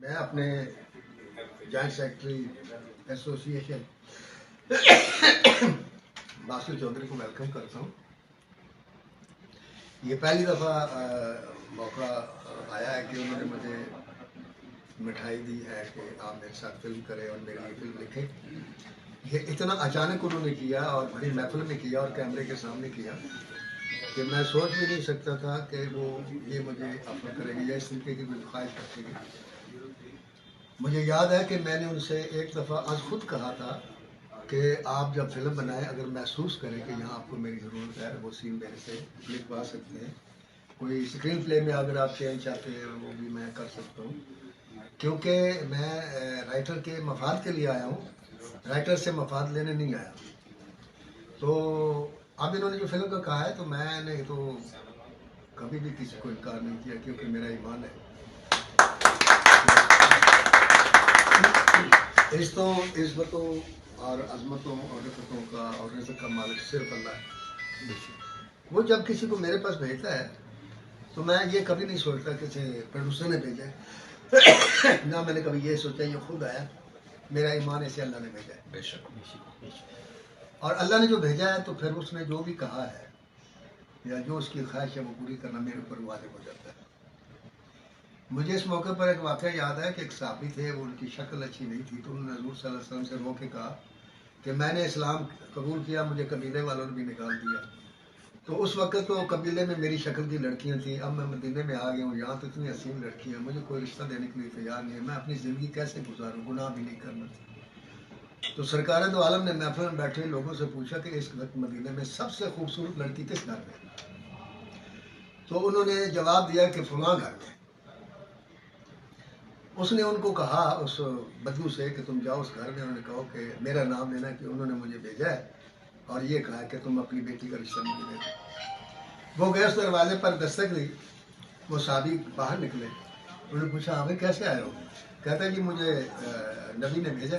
मैं अपने joint secretary association Basu Chaudhry को वेलकम करता हूँ। ये पहली दफ़ा मौका आया है कि उन्होंने मुझे मिठाई दी है कि आप मेरे साथ फिल्म करें और मेरे लिए फिल्म लिखें। ये इतना अचानक उन्होंने किया और बड़ी महफिल में किया और कैमरे के सामने किया कि मैं सोच भी नहीं सकता था कि वो ये मुझे ऑफर करेगी या इस तरीके की कोई ख्वाहिश रखेगी। मुझे याद है कि मैंने उनसे एक दफ़ा आज खुद कहा था कि आप जब फिल्म बनाएं अगर महसूस करें कि यहाँ आपको मेरी ज़रूरत है वो सीन मेरे से लिखवा सकते हैं। कोई स्क्रीन प्ले में अगर आप चेंज चाहते हैं वो भी मैं कर सकता हूँ, क्योंकि मैं राइटर के मफाद के लिए आया हूँ, राइटर से मफाद लेने नहीं आया। तो अब इन्होंने जो फिल्म का कहा है तो मैंने तो कभी भी किसी को इनकार नहीं किया, क्योंकि मेरा ईमान है इज़्ज़तों और अज़मतों और रिफ़तों का और रिज़्क़ का मालिक सिर्फ अल्लाह है। वो जब किसी को मेरे पास भेजता है तो मैं ये कभी नहीं सोचता कि प्रोड्यूसर ने भेजा है ना मैंने कभी ये सोचा ये खुद आया। मेरा ईमान ऐसे अल्लाह ने भेजा है, बेशक। और अल्लाह ने जो भेजा है तो फिर उसने जो भी कहा है या जो उसकी ख्वाहिश है वो पूरी करना मेरे ऊपर वाजिब हो जाता है। मुझे इस मौके पर एक वाक़या याद है कि एक साहबी थे, वो उनकी शक्ल अच्छी नहीं थी, तो उन्होंने हज़ूर सल्लल्लाहु अलैहि वसल्लम से रो के कहा कि मैंने इस्लाम कबूल किया, मुझे कबीले वालों ने भी निकाल दिया। तो उस वक्त तो कबीले में मेरी शक्ल की लड़कियां थी, अब मैं मदीने में आ गया हूँ, यहाँ तो इतनी हसीन लड़कियाँ, मुझे कोई रिश्ता देने के लिए तैयार नहीं है, मैं अपनी ज़िंदगी कैसे गुजारूँ, गुनाह भी नहीं करना था। तो सरकार दो आलम ने महफिल में बैठे लोगों से पूछा कि इस वक्त मदीने में सबसे खूबसूरत लड़की किस घर में? तो उन्होंने जवाब दिया कि फलां घर में। उसने उनको कहा उस बदबू से कि तुम जाओ उस घर में, उन्होंने कहा कि मेरा नाम लेना कि उन्होंने मुझे भेजा है और ये कहा कि तुम अपनी बेटी का रिश्ता मुझे दे दो। वो गए उस दरवाजे पर दस्तक दी, वो साहबी बाहर निकले, उन्होंने पूछा हमें कैसे आए हो? कहता है कि मुझे नबी ने भेजा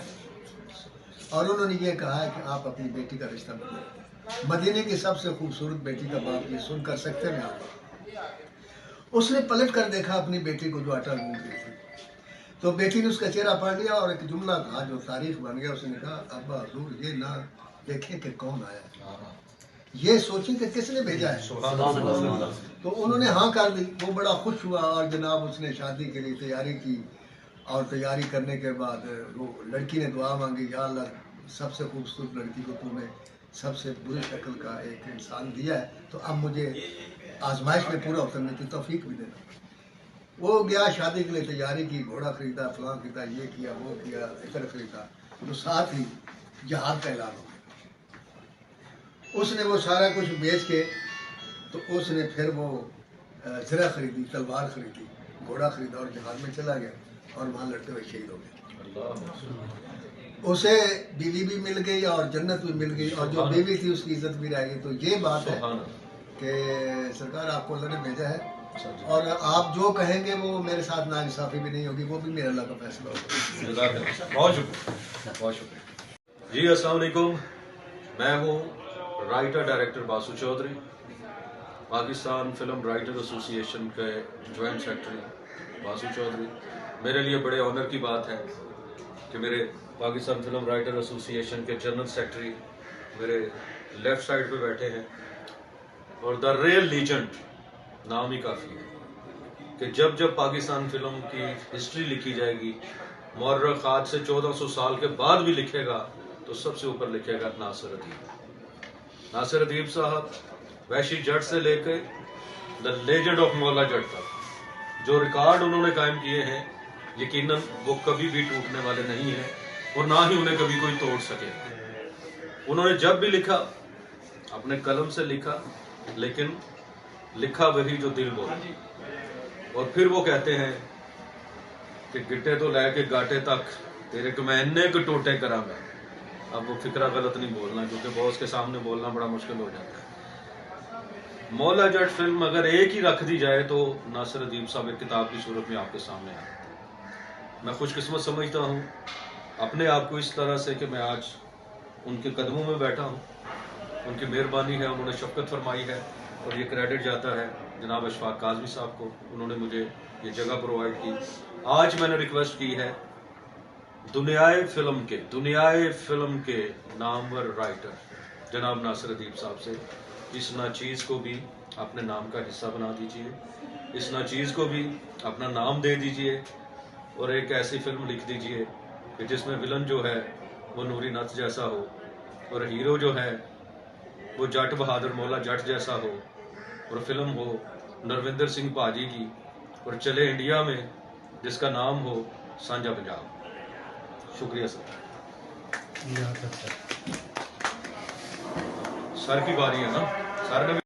और उन्होंने ये कहा है कि आप अपनी बेटी का रिश्ता मुझे दे दो। मदीने की सबसे खूबसूरत बेटी का बाप ये सुनकर सकते में आ गया। उसने पलट कर देखा अपनी बेटी को जो आटा गूंथ रही थी, तो बेटी ने उसका चेहरा पढ़ लिया और एक जुमला था जो तारीफ बन गया। उसने कहा अब्बा हुजूर ये ना देखें कि कौन आया, ये सोचें कि किसने भेजा है। तो उन्होंने हाँ कर दी। वो बड़ा खुश हुआ और जनाब उसने शादी के लिए तैयारी की और तैयारी करने के बाद वो लड़की ने दुआ मांगी, या अल्लाह सबसे खूबसूरत लड़की को तूने सबसे बुरी शक्ल का एक इंसान दिया है, तो अब मुझे आजमाइश में पूरा उतरने की तौफीक भी देना। वो गया, शादी के लिए तैयारी की, घोड़ा खरीदा, फलां खरीदा, ये किया वो किया, इतर खरीदा, तो साथ ही जहाद का ऐलान हो गया। उसने वो सारा कुछ बेच के तो उसने फिर वो ज़रा खरीदी, तलवार खरीदी, घोड़ा खरीदा और जहाज में चला गया और वहाँ लड़ते हुए शहीद हो गया। उसे बीवी भी मिल गई और जन्नत भी मिल गई और जो बीवी थी उसकी इज्जत भी रह गई। तो ये बात है कि सरकार आपको अल्लाह ने भेजा है और आप जो कहेंगे वो मेरे साथ नाइंसाफ़ी भी नहीं होगी, वो भी मेरे अल्लाह का फैसला होगा। बहुत शुक्रिया जी। अस्सलाम वालेकुम, मैं हूँ writer director Basu Chaudhry, Pakistan film writer association के जॉइंट सेक्रेटरी बासु चौधरी। मेरे लिए बड़े ऑनर की बात है कि मेरे पाकिस्तान फिल्म राइटर एसोसिएशन के जनरल सेक्रेटरी मेरे लेफ़्ट साइड पे बैठे हैं और द रियल लीजेंड नाम ही काफ़ी है कि जब जब पाकिस्तान फिल्म की हिस्ट्री लिखी जाएगी, मौर्रख आज से 1400 साल के बाद भी लिखेगा तो सबसे ऊपर लिखेगा नासिर अदीब। नासिर अदीब साहब वैशी जट से लेकर the legend of Maula Jatt तक जो रिकॉर्ड उन्होंने कायम किए हैं, यकीनन वो कभी भी टूटने वाले नहीं हैं और ना ही उन्हें कभी कोई तोड़ सके। उन्होंने जब भी लिखा अपने कलम से लिखा, लेकिन लिखा वही जो दिल बोला। और फिर वो कहते हैं कि गिट्टे तो लैके गाटे तक तेरे को मैं इन्ने को टोटे करा मैं। अब वो फिक्रा गलत नहीं बोलना, क्योंकि बॉस के सामने बोलना बड़ा मुश्किल हो जाता है। मौला जट फिल्म अगर एक ही रख दी जाए तो नासिर अदीब साहब एक किताब की सूरत में आपके सामने आए। मैं खुशकिस्मत समझता हूँ अपने आप को इस तरह से कि मैं आज उनके कदमों में बैठा हूँ। उनकी मेहरबानी है, उन्होंने शफ़क़त फरमाई है और ये क्रेडिट जाता है जनाब अशफाक काज़मी साहब को। उन्होंने मुझे ये जगह प्रोवाइड की आज मैंने रिक्वेस्ट की है दुनियाए फिल्म के नामवर राइटर जनाब नासिर अदीब साहब से, इस नाचीज़ को भी अपने नाम का हिस्सा बना दीजिए, इस नाचीज़ को भी अपना नाम दे दीजिए और एक ऐसी फिल्म लिख दीजिए कि जिसमें विलन जो है वो नूरी नथ जैसा हो और हीरो जो है वो जट बहादुर मौला जट जैसा हो और फिल्म हो नरविंदर सिंह पाजी की और चले इंडिया में जिसका नाम हो सांझा पंजाब। शुक्रिया सर। सर की बारी है ना, सर ने